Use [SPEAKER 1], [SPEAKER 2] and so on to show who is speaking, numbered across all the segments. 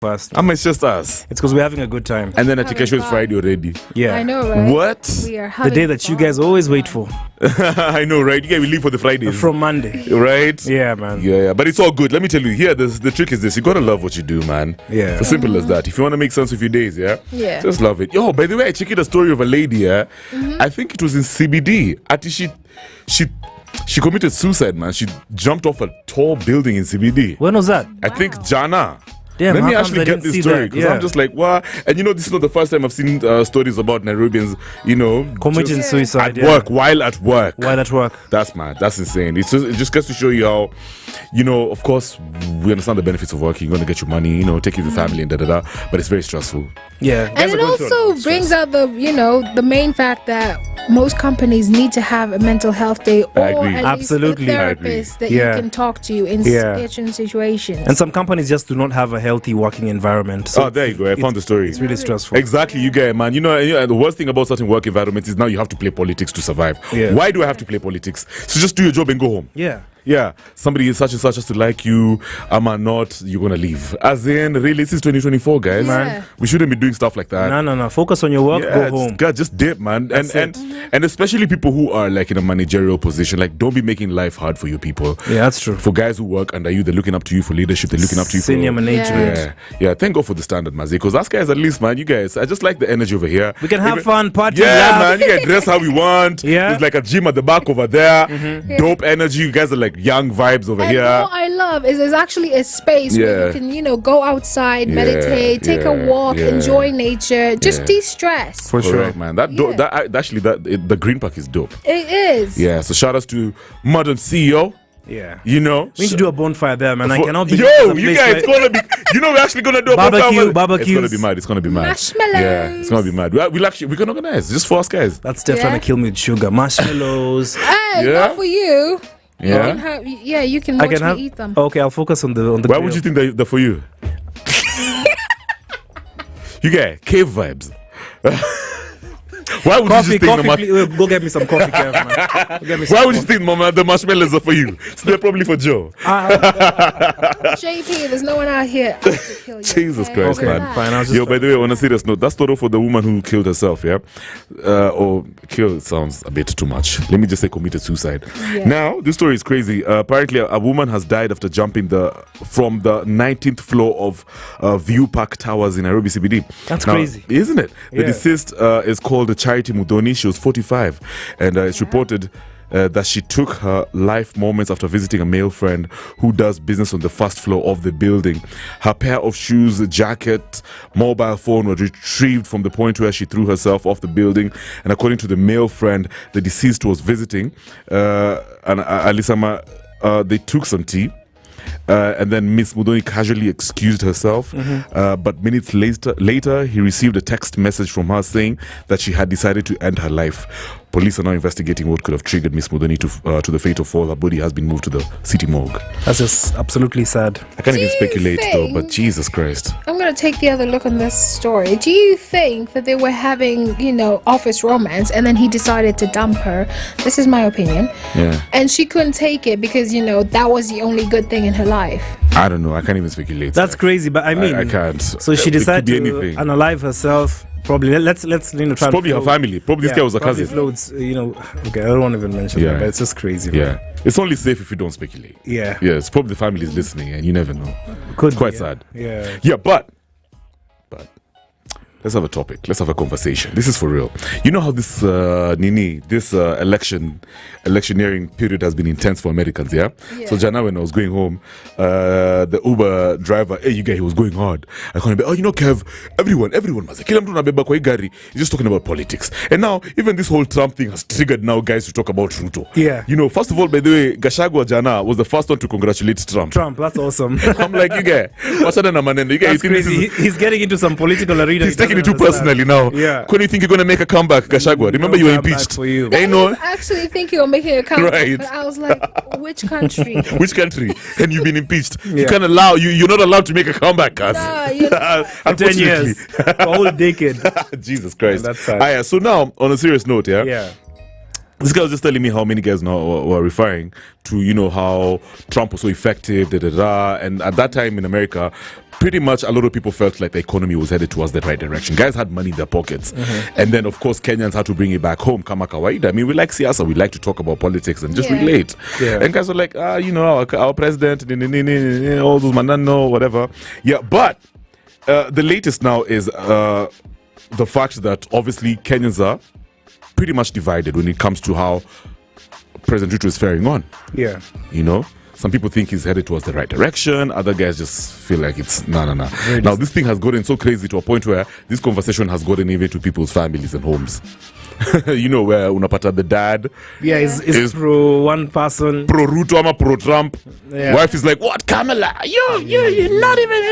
[SPEAKER 1] first.
[SPEAKER 2] It's just us.
[SPEAKER 1] It's because we're having a good time.
[SPEAKER 2] And then Atikesho is Friday already.
[SPEAKER 1] Yeah.
[SPEAKER 3] I know, right?
[SPEAKER 2] What?
[SPEAKER 3] We are
[SPEAKER 1] The
[SPEAKER 3] having
[SPEAKER 1] day that you guys always wait for.
[SPEAKER 2] I know, right? You guys will leave for the Fridays.
[SPEAKER 1] From Monday.
[SPEAKER 2] Right?
[SPEAKER 1] Yeah, man.
[SPEAKER 2] Yeah. But it's all good. Let me tell you, here, the trick is this. You gotta love what you do, man.
[SPEAKER 1] Yeah.
[SPEAKER 2] It's as simple as that. If you want to make sense of your days,
[SPEAKER 3] Yeah.
[SPEAKER 2] just love it. Yo, by the way, I checked a story of a lady, yeah? I think it was in CBD. She committed suicide, man. She jumped off a tall building in CBD.
[SPEAKER 1] When was that?
[SPEAKER 2] I think Jana.
[SPEAKER 1] Damn,
[SPEAKER 2] Let me
[SPEAKER 1] how comes
[SPEAKER 2] actually
[SPEAKER 1] I
[SPEAKER 2] get
[SPEAKER 1] didn't
[SPEAKER 2] this
[SPEAKER 1] see
[SPEAKER 2] story
[SPEAKER 1] that?
[SPEAKER 2] because
[SPEAKER 1] Yeah.
[SPEAKER 2] I'm just like, what? And this is not the first time I've seen stories about Nairobians,
[SPEAKER 1] Committing
[SPEAKER 2] just
[SPEAKER 1] suicide.
[SPEAKER 2] at work, while at work.
[SPEAKER 1] While at work.
[SPEAKER 2] That's mad. That's insane. It just gets to show you how, of course, we understand the benefits of working. You're going to get your money, take care of the family and da-da-da. But it's very stressful.
[SPEAKER 1] Yeah.
[SPEAKER 3] And it also brings out the main fact that most companies need to have a mental health day or
[SPEAKER 2] I agree.
[SPEAKER 3] at
[SPEAKER 1] Absolutely.
[SPEAKER 3] least a therapist that
[SPEAKER 1] Yeah.
[SPEAKER 3] you can talk to in certain situations.
[SPEAKER 1] And some companies just do not have a healthy working environment. So
[SPEAKER 2] there you go. I found the story.
[SPEAKER 1] It's really stressful.
[SPEAKER 2] Exactly, you get it, man. The worst thing about certain work environments is now you have to play politics to survive.
[SPEAKER 1] Yeah.
[SPEAKER 2] Why do I have to play politics? So just do your job and go home.
[SPEAKER 1] Yeah.
[SPEAKER 2] Yeah, somebody is such and such has to like you. Not, you're gonna leave. As in, really, this is 2024, guys.
[SPEAKER 3] Man.
[SPEAKER 2] We shouldn't be doing stuff like that.
[SPEAKER 1] No. Focus on your work. Go home.
[SPEAKER 2] Just dip, man. And especially people who are like in a managerial position, like don't be making life hard for your people.
[SPEAKER 1] Yeah, that's true.
[SPEAKER 2] For guys who work under you, they're looking up to you for leadership. They're looking up to you
[SPEAKER 1] Senior
[SPEAKER 2] for
[SPEAKER 1] management.
[SPEAKER 2] Yeah. Thank God for the standard, Mazi. Because us guys, at least, man, you guys, I just like the energy over here.
[SPEAKER 1] We can have fun, party.
[SPEAKER 2] Yeah,
[SPEAKER 1] laugh.
[SPEAKER 2] man, you can dress how we want.
[SPEAKER 1] Yeah.
[SPEAKER 2] There's like a gym at the back over there. Dope energy. You guys are like young vibes over
[SPEAKER 3] and
[SPEAKER 2] here.
[SPEAKER 3] what I love is there's actually a space where you can, go outside, meditate, take a walk, enjoy nature, just de-stress.
[SPEAKER 1] For sure,
[SPEAKER 2] right, man. The Green Park is dope.
[SPEAKER 3] It is.
[SPEAKER 2] Yeah. So shout outs to Modern CEO.
[SPEAKER 1] Yeah.
[SPEAKER 2] We
[SPEAKER 1] need to do a bonfire there, man. I cannot be.
[SPEAKER 2] You guys, it's gonna be. We're actually gonna do a bonfire.
[SPEAKER 1] Barbecue.
[SPEAKER 2] It's gonna be mad.
[SPEAKER 3] Marshmallows.
[SPEAKER 2] Yeah, it's gonna be mad. We can organize just for us guys.
[SPEAKER 1] That's Steph trying to kill me with sugar. Marshmallows.
[SPEAKER 3] Hey, not for you.
[SPEAKER 2] Yeah.
[SPEAKER 3] You can watch me eat them.
[SPEAKER 1] Okay, I'll focus on the.
[SPEAKER 2] Why
[SPEAKER 1] grill.
[SPEAKER 2] would you think they're for you? You get cave vibes. Why would you think
[SPEAKER 1] go get me some coffee, Kev, man.
[SPEAKER 2] Why would you think, Mama, the marshmallows are for you? So they're probably for Joe.
[SPEAKER 3] JP, there's no one out here to kill you.
[SPEAKER 2] Jesus Christ, man.
[SPEAKER 1] Fine,
[SPEAKER 2] By the way, on a serious note, that's total for the woman who killed herself, yeah? Or killed sounds a bit too much. Let me just say committed suicide. Yeah. Now, this story is crazy. Apparently, a woman has died after jumping from the 19th floor of View Park Towers in Nairobi CBD.
[SPEAKER 1] That's crazy.
[SPEAKER 2] Isn't it? The deceased is called Charity Mudoni. She was 45, and it's reported that she took her life moments after visiting a male friend who does business on the first floor of the building. Her pair of shoes, jacket, mobile phone were retrieved from the point where she threw herself off the building. And according to the male friend the deceased was visiting, and Alisama, they took some tea. And then Miss Mudoni casually excused herself. But minutes later, he received a text message from her saying that she had decided to end her life. Police are now investigating what could have triggered Miss Mudoni to the fatal fall. Her body has been moved to the city morgue.
[SPEAKER 1] That's just absolutely sad.
[SPEAKER 2] I can't even speculate though, but Jesus Christ.
[SPEAKER 3] I'm going to take the other look on this story. Do you think that they were having, office romance and then he decided to dump her? This is my opinion.
[SPEAKER 2] Yeah.
[SPEAKER 3] And she couldn't take it because, that was the only good thing in her life.
[SPEAKER 2] I don't know. I can't even speculate.
[SPEAKER 1] That's crazy, but I mean,
[SPEAKER 2] I can't.
[SPEAKER 1] So she decided to unalive herself. Probably let's try.
[SPEAKER 2] It's probably her family. Probably this guy was a cousin.
[SPEAKER 1] Floats, okay, I don't want to even mention that, but it's just crazy.
[SPEAKER 2] Yeah, it's only safe if you don't speculate.
[SPEAKER 1] Yeah,
[SPEAKER 2] it's probably the family is listening, and you never know.
[SPEAKER 1] Could
[SPEAKER 2] quite sad.
[SPEAKER 1] Yeah,
[SPEAKER 2] but let's have a topic. Let's have a conversation. This is for real. You know how this electioneering period has been intense for Americans, yeah? So Jana, when I was going home, the Uber driver, he was going hard. I can't be, Kev, everyone must kill him. He's just talking about politics. And now, even this whole Trump thing has triggered now guys to talk about Ruto.
[SPEAKER 1] Yeah.
[SPEAKER 2] First of all, by the way, Gachagua Jana was the first one to congratulate Trump.
[SPEAKER 1] That's awesome.
[SPEAKER 2] I'm like,
[SPEAKER 1] that's crazy. He's getting into some political arena.
[SPEAKER 2] He's taking it too personally now.
[SPEAKER 1] Yeah.
[SPEAKER 2] When you think you're going to make a comeback, Gachagua? Remember you were impeached.
[SPEAKER 1] For you.
[SPEAKER 3] I was actually thinking of making a comeback,
[SPEAKER 2] right.
[SPEAKER 3] but I was like, which country?
[SPEAKER 2] Which country? And you've been impeached. You can't allow, you're not allowed to make a comeback, cuz.
[SPEAKER 1] For 10 years. A whole decade.
[SPEAKER 2] Jesus Christ.
[SPEAKER 1] That's sad.
[SPEAKER 2] So now, on a serious note,
[SPEAKER 1] Yeah.
[SPEAKER 2] This guy was just telling me how many guys now were referring to, how Trump was so effective, and at that time in America, pretty much a lot of people felt like the economy was headed towards the right direction. Guys had money in their pockets. And then, of course, Kenyans had to bring it back home, kama kawaida. I mean, we like siyasa, we like to talk about politics and just relate.
[SPEAKER 1] Yeah.
[SPEAKER 2] And guys were like, our president, all those manano, whatever. Yeah, but the latest now is the fact that obviously Kenyans are pretty much divided when it comes to how President Ruto is faring on.
[SPEAKER 1] Yeah.
[SPEAKER 2] Some people think he's headed towards the right direction. Other guys just feel like it's no. Now, this thing has gotten so crazy to a point where this conversation has gotten even to people's families and homes. Where unapata the dad
[SPEAKER 1] is pro one person,
[SPEAKER 2] pro Ruto ama pro Trump. Wife is like, what, Kamala? You're not even.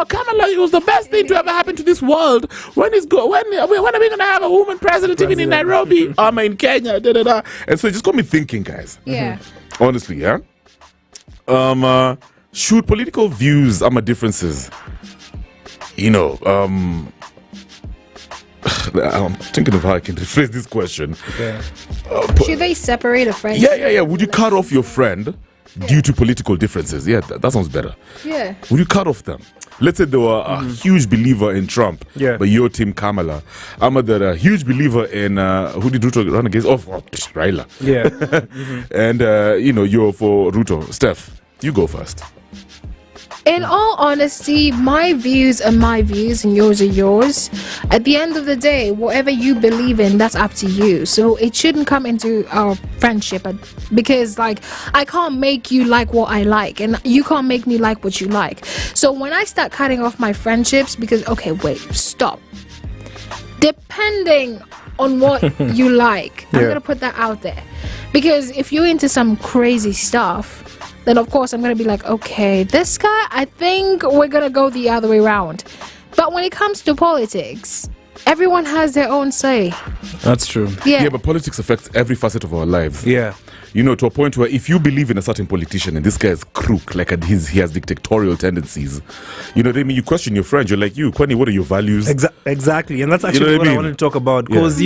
[SPEAKER 2] Kamala, it was the best thing to ever happen to this world. When are we gonna have a woman president even in Nairobi? In Kenya, And so it just got me thinking, guys.
[SPEAKER 3] Yeah.
[SPEAKER 2] Honestly, yeah. Should political views differences, I'm thinking of how I can rephrase this question.
[SPEAKER 3] Should they separate a friendship?
[SPEAKER 2] Yeah. Would you cut off your friend due to political differences? Yeah, that sounds better.
[SPEAKER 3] Yeah.
[SPEAKER 2] Would you cut off them? Let's say they were a huge believer in Trump, but you're Team Kamala. They're a huge believer in who did Ruto run against? Raila.
[SPEAKER 1] Yeah.
[SPEAKER 2] And you're for Ruto. Steph, you go first.
[SPEAKER 3] In all honesty, my views are my views and yours are yours. At the end of the day, whatever you believe in, that's up to you. So it shouldn't come into our friendship because I can't make you like what I like and you can't make me like what you like. So when I start cutting off my friendships stop. Depending on what you like, I'm going to put that out there. Because if you're into some crazy stuff, then of course I'm going to be like, okay, this guy, I think we're going to go the other way around. But when it comes to politics, everyone has their own say.
[SPEAKER 1] That's true.
[SPEAKER 2] Yeah, but politics affects every facet of our lives.
[SPEAKER 1] Yeah.
[SPEAKER 2] To a point where if you believe in a certain politician and this guy is crook, like he has dictatorial tendencies, you question your friend. You're like, Kwani, what are your values?
[SPEAKER 1] Exactly. And that's actually what I wanted to talk about. Because,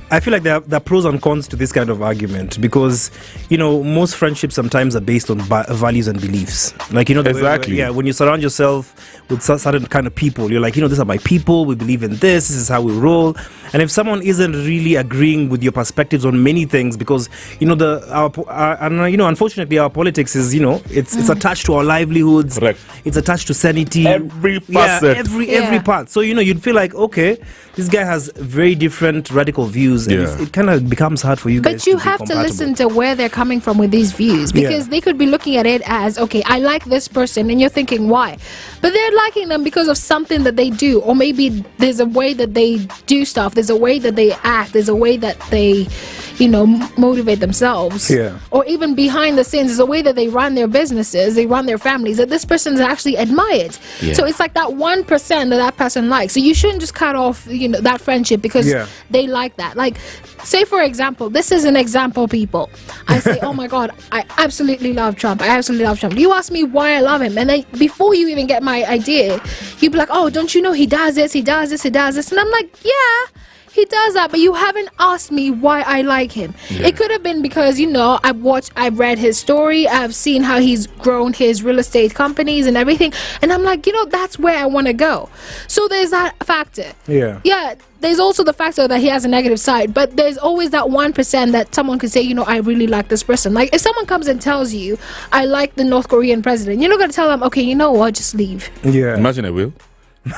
[SPEAKER 1] I feel like there are pros and cons to this kind of argument. Because, most friendships sometimes are based on values and beliefs. Like,
[SPEAKER 2] exactly.
[SPEAKER 1] When you surround yourself with certain kind of people, you're like, these are my people. We believe in this. This is how we roll. And if someone isn't really agreeing with your perspectives on many things, because, unfortunately, our politics is, it's attached to our livelihoods.
[SPEAKER 2] Correct.
[SPEAKER 1] It's attached to sanity.
[SPEAKER 2] Every facet.
[SPEAKER 1] Every part. So, you'd feel like, okay, this guy has very different radical views. And it kind of becomes hard for you guys
[SPEAKER 3] to be compatible. But you have to listen to where they're coming from with these views. Because they could be looking at it as, okay, I like this person. And you're thinking, why? But they're liking them because of something that they do. Or maybe there's a way that they do stuff. There's a way that they act. There's a way that they, motivate themselves.
[SPEAKER 1] Yeah.
[SPEAKER 3] Or even behind the scenes, there's a way that they run their businesses, they run their families, that this person is actually admired. Yeah. So it's like that 1% that person likes. So you shouldn't just cut off, that friendship because they like that. Like, say for example, this is an example, people. I say, oh my God, I absolutely love Trump. You ask me why I love him, and then before you even get my idea, you'd be like, oh, don't you know he does this, he does this, and I'm like, yeah, he does that, but you haven't asked me why I like him. It could have been because, I've read his story, I've seen how he's grown his real estate companies and everything, and I'm like, that's where I want to go. So there's that factor. Yeah, there's also the factor that he has a negative side, but there's always that 1% that someone could say, I really like this person. Like, if someone comes and tells you, I like the North Korean president, you're not going to tell them, okay, you know what, just leave.
[SPEAKER 1] Yeah.
[SPEAKER 2] Imagine I will.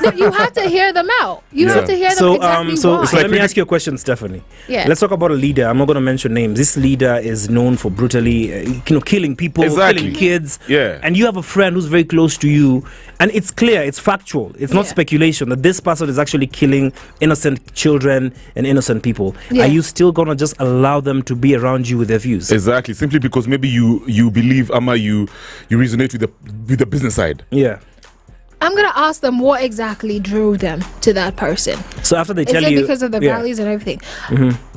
[SPEAKER 3] No, you have to hear them out. You have to hear them exactly why.
[SPEAKER 1] So let me ask you a question, Stephanie.
[SPEAKER 3] Yeah.
[SPEAKER 1] Let's talk about a leader. I'm not going to mention names. This leader is known for brutally, killing people, killing kids.
[SPEAKER 2] Yeah.
[SPEAKER 1] And you have a friend who's very close to you, and it's clear, it's factual, it's not speculation that this person is actually killing innocent children and innocent people. Are you still going to just allow them to be around you with their views?
[SPEAKER 2] Exactly. Simply because maybe you believe, you resonate with the business side.
[SPEAKER 1] Yeah.
[SPEAKER 3] I'm gonna ask them what exactly drew them to that person.
[SPEAKER 1] So after they
[SPEAKER 3] Is
[SPEAKER 1] tell
[SPEAKER 3] it
[SPEAKER 1] you,
[SPEAKER 3] because of the values and everything?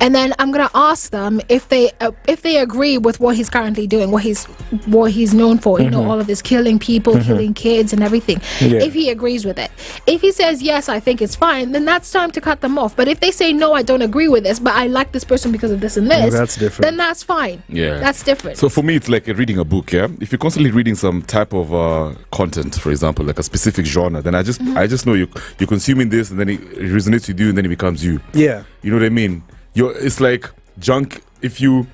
[SPEAKER 3] And then I'm gonna ask them if they agree with what he's currently doing, what he's known for. You know, all of this killing people, killing kids, and everything.
[SPEAKER 1] Yeah.
[SPEAKER 3] If he agrees with it, if he says yes, I think it's fine, then that's time to cut them off. But if they say no, I don't agree with this, but I like this person because of this and this,
[SPEAKER 1] that's different.
[SPEAKER 3] Then that's fine.
[SPEAKER 2] Yeah,
[SPEAKER 3] that's different.
[SPEAKER 2] So for me, it's like reading a book. Yeah, if you're constantly reading some type of content, for example, like a specific genre, then I just know you're consuming this, and then it resonates with you, and then it becomes you.
[SPEAKER 1] Yeah,
[SPEAKER 2] you know what I mean. It's like junk. If you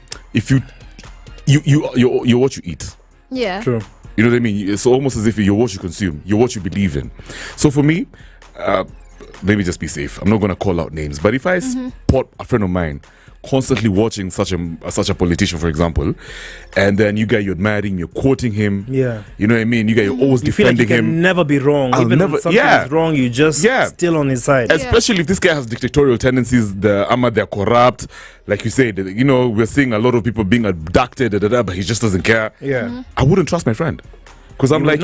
[SPEAKER 2] you're what you eat.
[SPEAKER 3] Yeah,
[SPEAKER 1] true.
[SPEAKER 2] You know what I mean? It's almost as if you're what you consume, you're what you believe in. So for me, let me just be safe. I'm not going to call out names, but if I spot a friend of mine constantly watching such a politician, for example, and then you're admiring, you're quoting him.
[SPEAKER 1] Yeah,
[SPEAKER 2] you know what I mean. You're always
[SPEAKER 1] you feel like
[SPEAKER 2] defending
[SPEAKER 1] you can
[SPEAKER 2] him.
[SPEAKER 1] never be wrong. Even when something is wrong, you just still on his side.
[SPEAKER 2] Especially if this guy has dictatorial tendencies. They're corrupt, like you said. You know, we're seeing a lot of people being abducted, but he just doesn't care.
[SPEAKER 1] Yeah,
[SPEAKER 2] I wouldn't trust my friend. Because I'm like,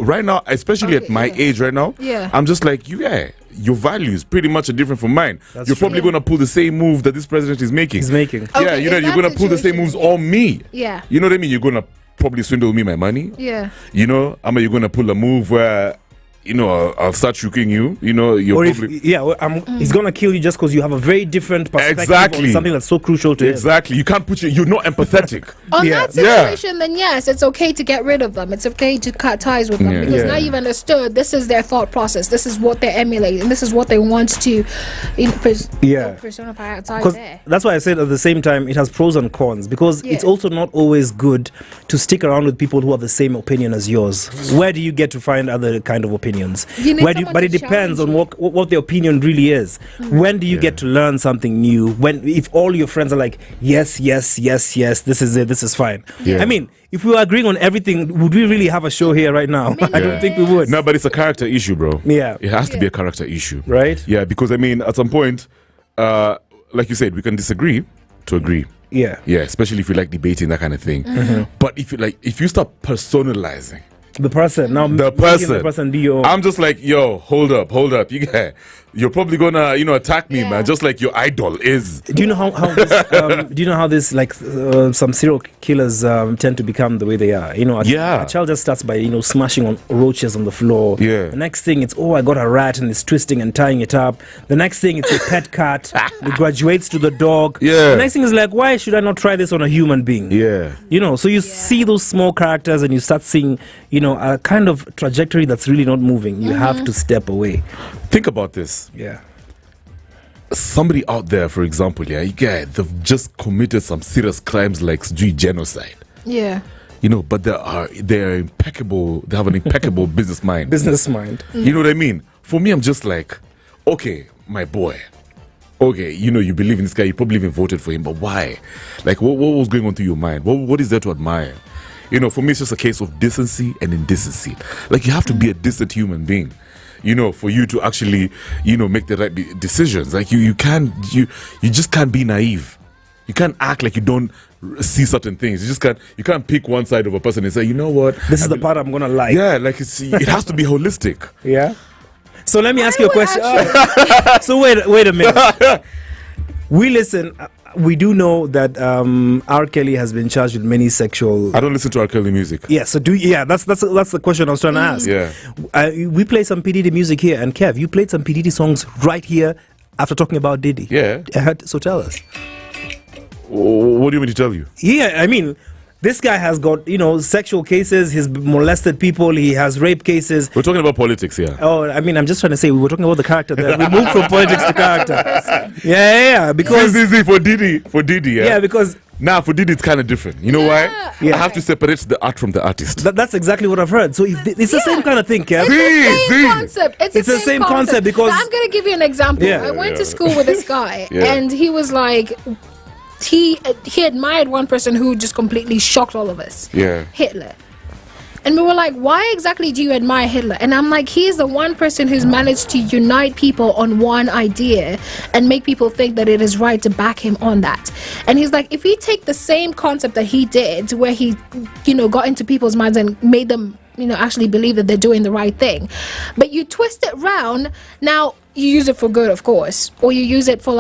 [SPEAKER 2] right now, especially at my age right now, I'm just like, your values pretty much are different from mine. You're probably going to pull the same move that this president is making.
[SPEAKER 1] He's making.
[SPEAKER 3] Okay,
[SPEAKER 2] you're going to pull the same moves on me.
[SPEAKER 3] Yeah.
[SPEAKER 2] You know what I mean? You're going to probably swindle me my money.
[SPEAKER 3] Yeah.
[SPEAKER 2] You know, you're going to pull a move where, you know, I'll start shooking you. You know, you're probably...
[SPEAKER 1] he's going to kill you just because you have a very different perspective on something that's so crucial to him.
[SPEAKER 2] Exactly. You can't you're not empathetic.
[SPEAKER 3] On that situation, then yes, it's okay to get rid of them. It's okay to cut ties with them because now you've understood this is their thought process. This is what they're emulating. This is what they want to personify outside there.
[SPEAKER 1] That's why I said at the same time it has pros and cons, because it's also not always good to stick around with people who have the same opinion as yours. Where do you get to find other kind of opinions? But it depends on what the opinion really is. When do you get to learn something new? If all your friends are like, yes, this is it, this is fine. I mean, if we were agreeing on everything, would we really have a show here right now? I don't think we would.
[SPEAKER 2] No, but it's a character issue, bro.
[SPEAKER 1] Yeah,
[SPEAKER 2] it has to be a character issue,
[SPEAKER 1] right?
[SPEAKER 2] Yeah, because I mean, at some point, like you said, we can disagree to agree. Yeah, especially if you like debating, that kind of thing. But if you start personalizing
[SPEAKER 1] the person be your own.
[SPEAKER 2] I'm just like, yo, hold up. You're probably gonna, attack me, man. Just like your idol is.
[SPEAKER 1] Do you know how this like some serial killers tend to become the way they are? You know, a child just starts by smashing on roaches on the floor.
[SPEAKER 2] Yeah.
[SPEAKER 1] The next thing it's I got a rat and it's twisting and tying it up. The next thing it's a pet cat. It graduates to the dog.
[SPEAKER 2] Yeah.
[SPEAKER 1] The next thing is like, why should I not try this on a human being?
[SPEAKER 2] Yeah.
[SPEAKER 1] So you see those small characters and you start seeing a kind of trajectory that's really not moving. You have to step away.
[SPEAKER 2] Think about this.
[SPEAKER 1] Yeah.
[SPEAKER 2] Somebody out there, for example, they've just committed some serious crimes like genocide.
[SPEAKER 3] Yeah.
[SPEAKER 2] But they're impeccable. They have an impeccable business mind.
[SPEAKER 1] You
[SPEAKER 2] know what I mean? For me, I'm just like, okay, my boy. Okay, you believe in this guy. You probably even voted for him, but why? Like, what was going on through your mind? What is there to admire? For me, it's just a case of decency and indecency. Like, you have to be a decent human being, for you to actually, make the right decisions. Like, you just can't be naive. You can't act like you don't see certain things. You can't pick one side of a person and say, you know what?
[SPEAKER 1] This is the part I'm going to like.
[SPEAKER 2] Yeah, like, it has to be holistic.
[SPEAKER 1] Yeah. So let me ask you a question. So wait a minute. We do know that R. Kelly has been charged with many sexual...
[SPEAKER 2] I don't listen to R. Kelly music.
[SPEAKER 1] Yeah, so that's the question I was trying to ask.
[SPEAKER 2] Yeah.
[SPEAKER 1] We play some P. Diddy music here, and Kev, you played some P. Diddy songs right here after talking about Diddy.
[SPEAKER 2] Yeah.
[SPEAKER 1] So tell us.
[SPEAKER 2] What do you want me to tell you?
[SPEAKER 1] Yeah, I mean... This guy has got, sexual cases. He's molested people. He has rape cases.
[SPEAKER 2] We're talking about politics here.
[SPEAKER 1] Oh, I mean, I'm just trying to say we were talking about the character there. We moved from politics to character. Yeah. Because
[SPEAKER 2] for Diddy.
[SPEAKER 1] Yeah, because
[SPEAKER 2] for Diddy it's kind of different. You know why? Yeah. I have to separate the art from the artist.
[SPEAKER 1] That's exactly what I've heard. So it's the same kind of thing, Kev.
[SPEAKER 3] It's the same concept
[SPEAKER 1] because
[SPEAKER 3] I'm going to give you an example. I went to school with this guy, and he was like. He admired one person who just completely shocked all of us.
[SPEAKER 2] Yeah.
[SPEAKER 3] Hitler. And we were like, why exactly do you admire Hitler? And I'm like, he is the one person who's managed to unite people on one idea and make people think that it is right to back him on that. And he's like, if we take the same concept that he did, where he, got into people's minds and made them actually believe that they're doing the right thing. But you twist it round. Now you use it for good, of course, or you use it for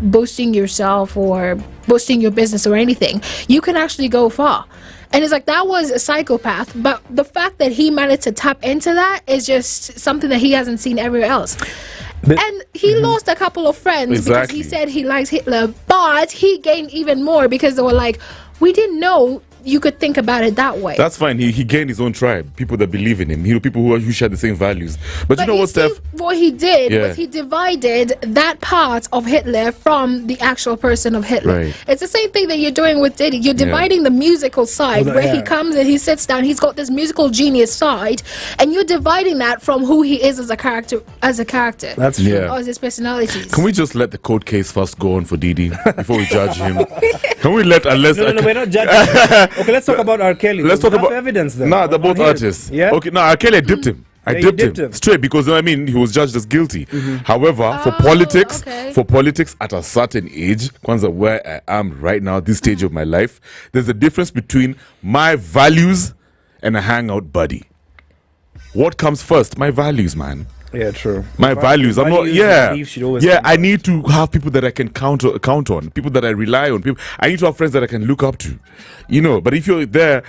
[SPEAKER 3] boosting yourself or boosting your business or anything. You can actually go far. And it's like, that was a psychopath, but the fact that he managed to tap into that is just something that he hasn't seen everywhere else. And he lost a couple of friends because he said he likes Hitler, but he gained even more because they were like, we didn't know you could think about it that way.
[SPEAKER 2] That's fine. He gained his own tribe, people that believe in him, people who share the same values. But you know what, Steph?
[SPEAKER 3] What he did was he divided that part of Hitler from the actual person of Hitler.
[SPEAKER 2] Right.
[SPEAKER 3] It's the same thing that you're doing with Diddy. You're dividing the musical side where he comes and he sits down. He's got this musical genius side, and you're dividing that from who he is as a character.
[SPEAKER 1] That's true.
[SPEAKER 3] Or as his personalities.
[SPEAKER 2] Can we just let the court case first go on for Diddy before we judge him? Can we let unless?
[SPEAKER 1] No, we're not judging. Okay, let's talk about R. Kelly.
[SPEAKER 2] Let's talk about
[SPEAKER 1] evidence then.
[SPEAKER 2] Nah, they're both artists.
[SPEAKER 1] Yeah.
[SPEAKER 2] Okay, R. Kelly, I dipped him. I dipped him straight because he was judged as guilty. However, for politics at a certain age, Kwanzaa, where I am right now, this stage of my life, there's a difference between my values and a hangout buddy. What comes first? My values, man.
[SPEAKER 1] Yeah, true.
[SPEAKER 2] My values. I'm not. I need to have people that I can count on. People that I rely on. I need to have friends that I can look up to. But if you're there,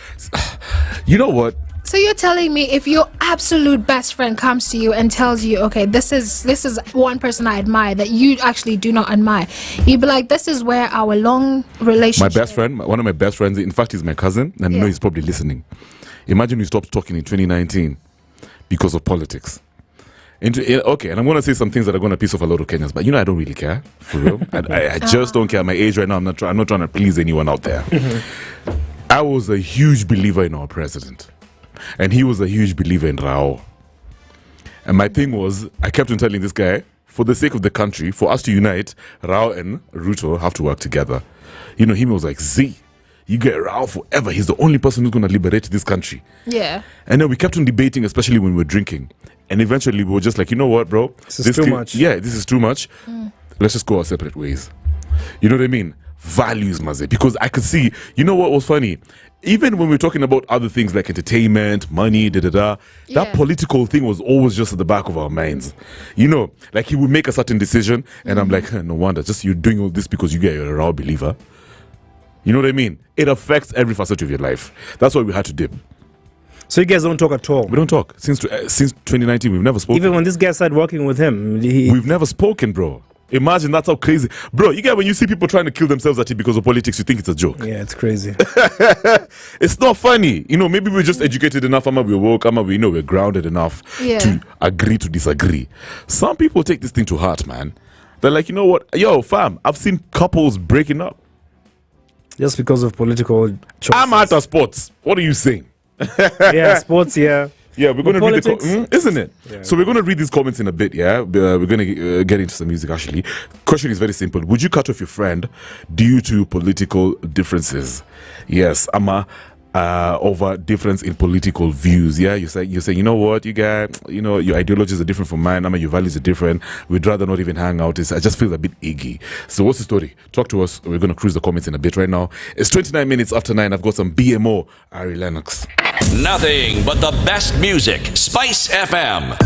[SPEAKER 2] you know what?
[SPEAKER 3] So you're telling me if your absolute best friend comes to you and tells you, okay, this is one person I admire that you actually do not admire, you'd be like, this is where our long relationship.
[SPEAKER 2] My best friend, one of my best friends, in fact, he's my cousin, and I know he's probably listening. Imagine we stopped talking in 2019 because of politics. Okay, and I'm going to say some things that are going to piss off a lot of Kenyans, but I don't really care, for real. I just don't care. At my age right now, I'm not trying to please anyone out there. I was a huge believer in our president, and he was a huge believer in Rao. And my thing was, I kept on telling this guy, for the sake of the country, for us to unite, Rao and Ruto have to work together. Him was like, Z, you get Rao forever. He's the only person who's going to liberate this country.
[SPEAKER 3] Yeah.
[SPEAKER 2] And then we kept on debating, especially when we were drinking. And eventually we were just like, you know what, bro?
[SPEAKER 1] This is too much.
[SPEAKER 2] Yeah, this is too much. Let's just go our separate ways. You know what I mean? Values, Maze. Because I could see, you know what was funny? Even when we were talking about other things like entertainment, money, that political thing was always just at the back of our minds. Like he would make a certain decision, and I'm like, no wonder, just you're doing all this because you're a raw believer. You know what I mean? It affects every facet of your life. That's why we had to dip.
[SPEAKER 1] So you guys don't talk at all?
[SPEAKER 2] We don't talk. Since 2019, we've never spoken.
[SPEAKER 1] Even when this guy started working with him,
[SPEAKER 2] we've never spoken, bro. Imagine, that's how crazy. Bro, you get when you see people trying to kill themselves at it because of politics, you think it's a joke.
[SPEAKER 1] Yeah, it's crazy.
[SPEAKER 2] It's not funny. Maybe we're just educated enough, we're woke, we're grounded enough to agree to disagree. Some people take this thing to heart, man. They're like, you know what? Yo, fam, I've seen couples breaking up.
[SPEAKER 1] Just because of political choices.
[SPEAKER 2] I'm out of sports. What are you saying?
[SPEAKER 1] Yeah, sports, yeah.
[SPEAKER 2] Yeah, we're going to read the isn't it?
[SPEAKER 1] Yeah.
[SPEAKER 2] So we're going to read these comments in a bit, yeah? We're going to get into some music, actually. Question is very simple. Would you cut off your friend due to political differences? Yes, over difference in political views. Yeah, you say, you know what, you guys, your ideologies are different from mine. Your values are different. We'd rather not even hang out. I just feel a bit eggy. So what's the story? Talk to us. We're going to cruise the comments in a bit right now. It's 29 minutes after 9. I've got some BMO, Ari Lennox.
[SPEAKER 4] Nothing but the best music. Spice FM.